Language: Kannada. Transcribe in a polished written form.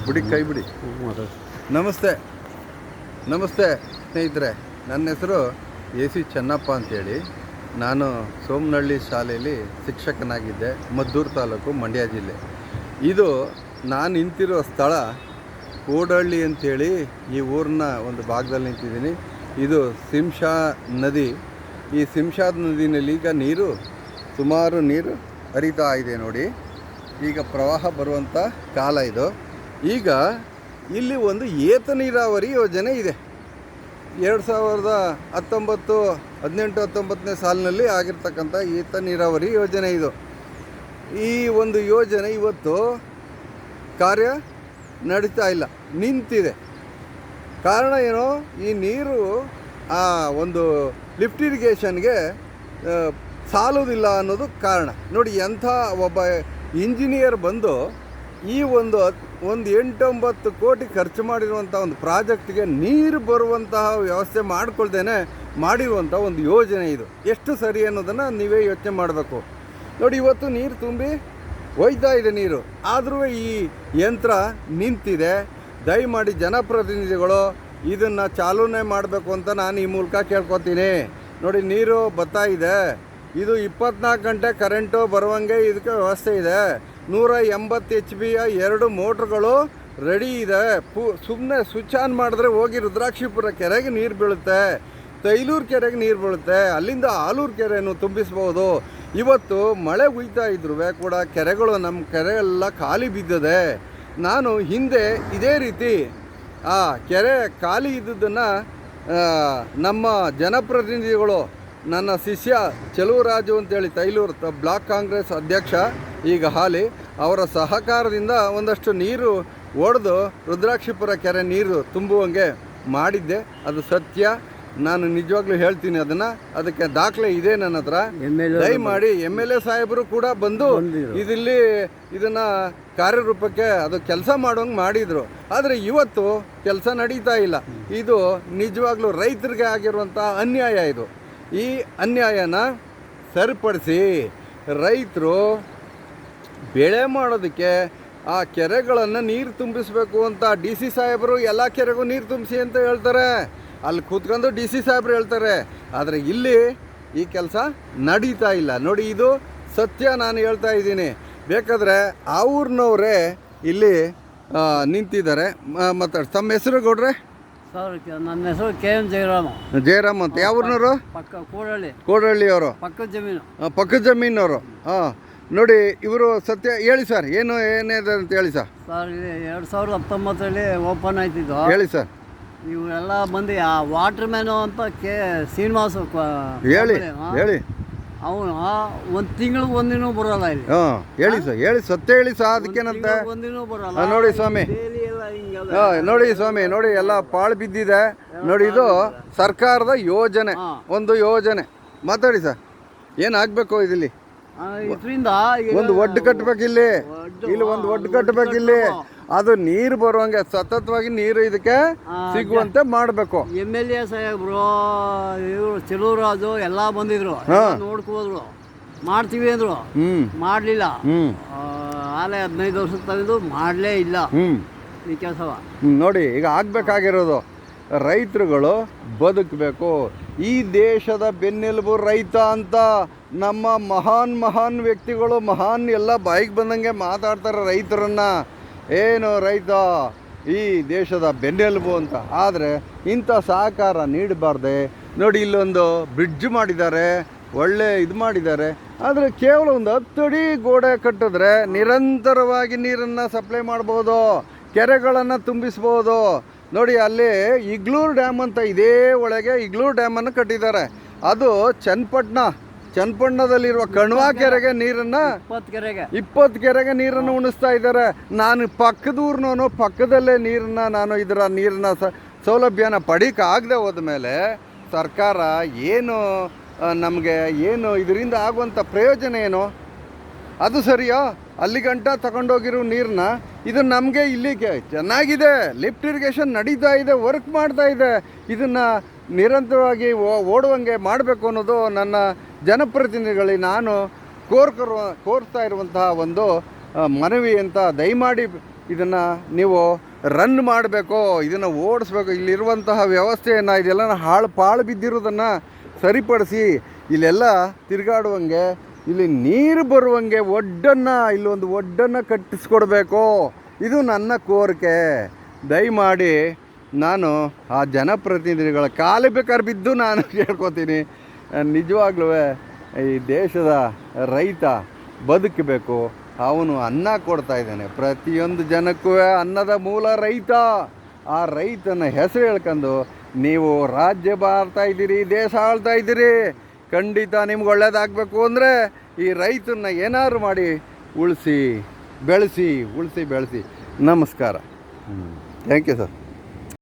ಬಿಡಿ ಕೈ ಬಿಡಿ. ನಮಸ್ತೆ ನಮಸ್ತೆ ಸ್ನೇಹಿತರೆ, ನನ್ನ ಹೆಸರು ಎ ಸಿ ಚೆನ್ನಪ್ಪ ಅಂತೇಳಿ. ನಾನು ಸೋಮನಹಳ್ಳಿ ಶಾಲೆಯಲ್ಲಿ ಶಿಕ್ಷಕನಾಗಿದ್ದೆ, ಮದ್ದೂರು ತಾಲೂಕು, ಮಂಡ್ಯ ಜಿಲ್ಲೆ. ಇದು ನಾನು ನಿಂತಿರೋ ಸ್ಥಳ ಕೋಡಹಳ್ಳಿ ಅಂಥೇಳಿ ಈ ಊರಿನ ಒಂದು ಭಾಗದಲ್ಲಿ ನಿಂತಿದ್ದೀನಿ. ಇದು ಸಿಂಶಾ ನದಿ. ಈ ಸಿಂಶಾ ನದಿನಲ್ಲಿ ಈಗ ಸುಮಾರು ನೀರು ಹರಿತಾ ಇದೆ ನೋಡಿ. ಈಗ ಪ್ರವಾಹ ಬರುವಂಥ ಕಾಲ ಇದು. ಈಗ ಇಲ್ಲಿ ಒಂದು ಏತ ನೀರಾವರಿ ಯೋಜನೆ ಇದೆ. 2018-19 ಸಾಲಿನಲ್ಲಿ ಆಗಿರ್ತಕ್ಕಂಥ ಏತ ನೀರಾವರಿ ಯೋಜನೆ ಇದು. ಈ ಒಂದು ಯೋಜನೆ ಇವತ್ತು ಕಾರ್ಯ ನಡೀತಾ ಇಲ್ಲ, ನಿಂತಿದೆ. ಕಾರಣ ಏನು? ಈ ನೀರು ಆ ಒಂದು ಲಿಫ್ಟ್ ಇರಿಗೇಷನ್ಗೆ ಸಾಲುವುದಿಲ್ಲ ಅನ್ನೋದು ಕಾರಣ. ನೋಡಿ, ಎಂಥ ಒಬ್ಬ ಇಂಜಿನಿಯರ್ ಬಂದು ಈ ಒಂದು 8-9 ಕೋಟಿ ಖರ್ಚು ಮಾಡಿರುವಂಥ ಒಂದು ಪ್ರಾಜೆಕ್ಟ್ಗೆ ನೀರು ಬರುವಂತಹ ವ್ಯವಸ್ಥೆ ಮಾಡ್ಕೊಳ್ದೇನೆ ಮಾಡಿರುವಂಥ ಒಂದು ಯೋಜನೆ ಇದು. ಎಷ್ಟು ಸರಿ ಅನ್ನೋದನ್ನು ನೀವೇ ಯೋಚನೆ ಮಾಡಬೇಕು. ನೋಡಿ, ಇವತ್ತು ನೀರು ತುಂಬಿ ಒಯ್ತಾ ಇದೆ ನೀರು, ಆದರೂ ಈ ಯಂತ್ರ ನಿಂತಿದೆ. ದಯಮಾಡಿ ಜನಪ್ರತಿನಿಧಿಗಳು ಇದನ್ನು ಚಾಲನೆ ಮಾಡಬೇಕು ಅಂತ ನಾನು ಈ ಮೂಲಕ ಕೇಳ್ಕೊತೀನಿ. ನೋಡಿ, ನೀರು ಬರ್ತಾ ಇದೆ. ಇದು 24 ಗಂಟೆ ಕರೆಂಟು ಬರುವಂಗೆ ಇದಕ್ಕೆ ವ್ಯವಸ್ಥೆ ಇದೆ. 180 HP-ಯ 2 ಮೋಟ್ರುಗಳು ರೆಡಿ ಇದೆ. ಸುಮ್ಮನೆ ಸ್ವಿಚ್ ಆನ್ ಮಾಡಿದ್ರೆ ಹೋಗಿ ರುದ್ರಾಕ್ಷಿಪುರ ಕೆರೆಗೆ ನೀರು ಬೀಳುತ್ತೆ, ತೈಲೂರು ಕೆರೆಗೆ ನೀರು ಬೀಳುತ್ತೆ, ಅಲ್ಲಿಂದ ಆಲೂರು ಕೆರೆಯನ್ನು ತುಂಬಿಸ್ಬೋದು. ಇವತ್ತು ಮಳೆ ಹುಯ್ತಾ ಇದ್ರೂ ಕೂಡ ಕೆರೆಗಳು, ನಮ್ಮ ಕೆರೆ ಎಲ್ಲ ಖಾಲಿ ಬಿದ್ದಿದೆ. ನಾನು ಹಿಂದೆ ಇದೇ ರೀತಿ ಆ ಕೆರೆ ಖಾಲಿ ಇದ್ದದ್ದನ್ನು ನಮ್ಮ ಜನಪ್ರತಿನಿಧಿಗಳು, ನನ್ನ ಶಿಷ್ಯ ಚೆಲುವರಾಜು ಅಂತೇಳಿ ತೈಲೂರು ಬ್ಲಾಕ್ ಕಾಂಗ್ರೆಸ್ ಅಧ್ಯಕ್ಷ ಈಗ ಹಾಲಿ, ಅವರ ಸಹಕಾರದಿಂದ ಒಂದಷ್ಟು ನೀರು ಒಡೆದು ರುದ್ರಾಕ್ಷಿಪುರ ಕೆರೆ ನೀರು ತುಂಬುವಂಗೆ ಮಾಡಿದ್ದೆ. ಅದು ಸತ್ಯ, ನಾನು ನಿಜವಾಗ್ಲೂ ಹೇಳ್ತೀನಿ ಅದನ್ನು. ಅದಕ್ಕೆ ದಾಖಲೆ ಇದೆ ನನ್ನ ಹತ್ರ. ದಯಮಾಡಿ MLA ಸಾಹೇಬರು ಕೂಡ ಬಂದು ಇದನ್ನು ಕಾರ್ಯರೂಪಕ್ಕೆ ಅದು ಕೆಲಸ ಮಾಡೋಂಗೆ ಮಾಡಿದರು. ಆದರೆ ಇವತ್ತು ಕೆಲಸ ನಡೀತಾ ಇಲ್ಲ. ಇದು ನಿಜವಾಗ್ಲೂ ರೈತರಿಗೆ ಆಗಿರುವಂಥ ಅನ್ಯಾಯ. ಇದು ಈ ಅನ್ಯಾಯನ ಸರಿಪಡಿಸಿ ರೈತರು ಬೆಳೆ ಮಾಡೋದಕ್ಕೆ ಆ ಕೆರೆಗಳನ್ನು ನೀರು ತುಂಬಿಸಬೇಕು ಅಂತ DC ಸಾಹೇಬರು ಎಲ್ಲ ಕೆರೆಗೂ ನೀರು ತುಂಬಿಸಿ ಅಂತ ಹೇಳ್ತಾರೆ. ಅಲ್ಲಿ ಕೂತ್ಕೊಂಡು DC ಸಾಹೇಬರು ಹೇಳ್ತಾರೆ. ಆದರೆ ಇಲ್ಲಿ ಈ ಕೆಲಸ ನಡೀತಾ ಇಲ್ಲ. ನೋಡಿ, ಇದು ಸತ್ಯ, ನಾನು ಹೇಳ್ತಾ ಇದ್ದೀನಿ. ಬೇಕಾದರೆ ಆ ಊರಿನವರೇ ಇಲ್ಲಿ ನಿಂತಿದ್ದಾರೆ. ಮಾತಾಡಿ. ತಮ್ಮ ಹೆಸರು ಗೌಡ್ರೆ? ನನ್ನ ಹೆಸರು KM ಜಯರಾಮ್ ಅಂತ. ಯಾವ ಊರಿನವರು? ಕೋಡಹಳ್ಳಿಯವರು. ಪಕ್ಕದ ಜಮೀನವರು. ಹಾಂ, ನೋಡಿ, ಇವರು ಸತ್ಯ ಹೇಳಿ ಸರ್, ಏನಿದೆ ಅಂತ ಹೇಳಿ ಸರ್. 2019 ಓಪನ್ ಆಯ್ತಿದ್ದು. ಹೇಳಿ ಸರ್. ಇವರೆಲ್ಲ ಬಂದು ವಾಟರ್ ಮ್ಯಾನು ಅಂತ ಶ್ರೀನಿವಾಸ ಹೇಳಿ ಅವನು ಒಂದು ತಿಂಗಳಿಗೆ ಒಂದಿನ ಬರೋಲ್ಲ ಇಲ್ಲಿ. ಹೇಳಿ ಸರ್, ಹೇಳಿ, ಸತ್ಯ ಹೇಳಿ ಸರ್. ಅದಕ್ಕೇನಂತ ಒಂದಿನ ಬರೋಲ್ಲ. ನೋಡಿ ಸ್ವಾಮಿ, ನೋಡಿ ಸ್ವಾಮಿ, ನೋಡಿ ಎಲ್ಲ ಪಾಳು ಬಿದ್ದಿದೆ. ನೋಡಿ, ಇದು ಸರ್ಕಾರದ ಯೋಜನೆ, ಒಂದು ಯೋಜನೆ. ಮಾತಾಡಿ ಸರ್, ಏನಾಗಬೇಕು ಇದಿಲ್ಲಿ? ಇದರಿಂದ ಒಂದು ಒಡ್ಡು ಕಟ್ಟಬೇಕಿಲ್ಲಿ, ಒಂದು ಒಡ್ಡು ಕಟ್ಟಬೇಕಿಲ್ಲಿ. ಅದು ನೀರು ಬರುವಂಗೆ ಸತತವಾಗಿ ನೀರು ಇದಕ್ಕೆ ಸಿಗುವಂತೆ ಮಾಡಬೇಕು. MLA ಸಾಹೇಬ್ರು, ಇವರು ಚೆಲುವರಾಜು ಎಲ್ಲ ಬಂದಿದ್ರು, ನೋಡ್ಕೋದ್ರು, ಮಾಡ್ತೀವಿ ಅಂದ್ರು. ಮಾಡಲಿಲ್ಲ. ಆಲೆ 15 ವರ್ಷದ ತಂದು ಮಾಡಲೇ ಇಲ್ಲ ಈ ಕೆಲಸವ. ನೋಡಿ, ಈಗ ಆಗಬೇಕಾಗಿರೋದು ರೈತರುಗಳು ಬದುಕಬೇಕು. ಈ ದೇಶದ ಬೆನ್ನೆಲುಬು ರೈತ ಅಂತ ನಮ್ಮ ಮಹಾನ್ ವ್ಯಕ್ತಿಗಳು, ಎಲ್ಲ ಬಾಯಿಗೆ ಬಂದಂಗೆ ಮಾತಾಡ್ತಾರೆ ರೈತರನ್ನು. ಏನು ರೈತ ಈ ದೇಶದ ಬೆನ್ನೆಲುಬು ಅಂತ. ಆದರೆ ಇಂಥ ಸಹಕಾರ ನೀಡಬಾರ್ದೆ. ನೋಡಿ, ಇಲ್ಲೊಂದು ಬ್ರಿಡ್ಜ್ ಮಾಡಿದ್ದಾರೆ, ಒಳ್ಳೆ ಇದು ಮಾಡಿದ್ದಾರೆ. ಆದರೆ ಕೇವಲ ಒಂದು 10 ಅಡಿ ಗೋಡೆ ಕಟ್ಟಿದ್ರೆ ನಿರಂತರವಾಗಿ ನೀರನ್ನು ಸಪ್ಲೈ ಮಾಡ್ಬೋದು, ಕೆರೆಗಳನ್ನು ತುಂಬಿಸ್ಬೋದು. ನೋಡಿ, ಅಲ್ಲಿ ಇಗ್ಲೂರು ಡ್ಯಾಮ್ ಅಂತ ಇದೇ ಒಳಗೆ ಇಗ್ಲೂರು ಡ್ಯಾಮನ್ನು ಕಟ್ಟಿದ್ದಾರೆ. ಅದು ಚನ್ನಪಟ್ಟಣದಲ್ಲಿರುವ ಕಣ್ವಾ ಕೆರೆಗೆ ನೀರನ್ನು 20 ಕೆರೆಗೆ ನೀರನ್ನು ಉಣಿಸ್ತಾ ಇದ್ದಾರೆ. ನಾನು ಪಕ್ಕದೂರ್ನವನು, ಪಕ್ಕದಲ್ಲೇ ನೀರಿನ ಸೌಲಭ್ಯನ ಪಡೀಕಾಗದೆ ಹೋದ ಮೇಲೆ ಸರ್ಕಾರ ನಮಗೆ ಇದರಿಂದ ಆಗುವಂಥ ಪ್ರಯೋಜನ ಏನು? ಅದು ಸರಿಯೋ? ಅಲ್ಲಿಗಂಟ ತಗೊಂಡೋಗಿರೋ ನೀರನ್ನ ಇದು ನಮಗೆ ಇಲ್ಲಿಗೆ ಚೆನ್ನಾಗಿದೆ, ಲಿಫ್ಟ್ ಇರಿಗೇಷನ್ ನಡೀತಾ ಇದೆ, ವರ್ಕ್ ಮಾಡ್ತಾ ಇದೆ, ಇದನ್ನು ನಿರಂತರವಾಗಿ ಓಡುವಂಗೆ ಮಾಡಬೇಕು ಅನ್ನೋದು ನನ್ನ ಜನಪ್ರತಿನಿಧಿಗಳಿಗೆ ನಾನು ಕೋರ್ತಾ ಇರುವಂತಹ ಒಂದು ಮನವಿ ಅಂತ ದಯಮಾಡಿ ಇದನ್ನು ನೀವು ರನ್ ಮಾಡಬೇಕು, ಇದನ್ನು ಓಡಿಸ್ಬೇಕು. ಇಲ್ಲಿರುವಂತಹ ವ್ಯವಸ್ಥೆಯನ್ನು ಇದೆಲ್ಲ ಪಾಳು ಬಿದ್ದಿರೋದನ್ನು ಸರಿಪಡಿಸಿ ಇಲ್ಲೆಲ್ಲ ತಿರುಗಾಡುವಂಗೆ, ಇಲ್ಲಿ ನೀರು ಬರುವಂಗೆ ಇಲ್ಲೊಂದು ಒಡ್ಡನ್ನು ಕಟ್ಟಿಸ್ಕೊಡ್ಬೇಕು. ಇದು ನನ್ನ ಕೋರಿಕೆ. ದಯಮಾಡಿ ನಾನು ಆ ಜನಪ್ರತಿನಿಧಿಗಳ ಕಾಲು ಬೇಕಾದ್ರೆ ಬಿದ್ದು ನಾನು ಕೇಳ್ಕೊತೀನಿ. ನಿಜವಾಗ್ಲೂ ಈ ದೇಶದ ರೈತ ಬದುಕಬೇಕು. ಅವನು ಅನ್ನ ಕೊಡ್ತಾ ಇದ್ದಾನೆ, ಪ್ರತಿಯೊಂದು ಜನಕ್ಕೂ ಅನ್ನದ ಮೂಲ ರೈತ. ಆ ರೈತನ ಹೆಸರು ಹೇಳ್ಕೊಂಡು ನೀವು ರಾಜ್ಯ ಬಾಳ್ತಾ ಇದ್ದೀರಿ, ದೇಶ ಆಳ್ತಾ ಇದ್ದೀರಿ. ಖಂಡಿತ ನಿಮ್ಗೆ ಒಳ್ಳೇದಾಗಬೇಕು ಅಂದರೆ ಈ ರೈತನ ಏನಾದ್ರು ಮಾಡಿ ಬೆಳೆಸಿ. ನಮಸ್ಕಾರ. Thank you sir.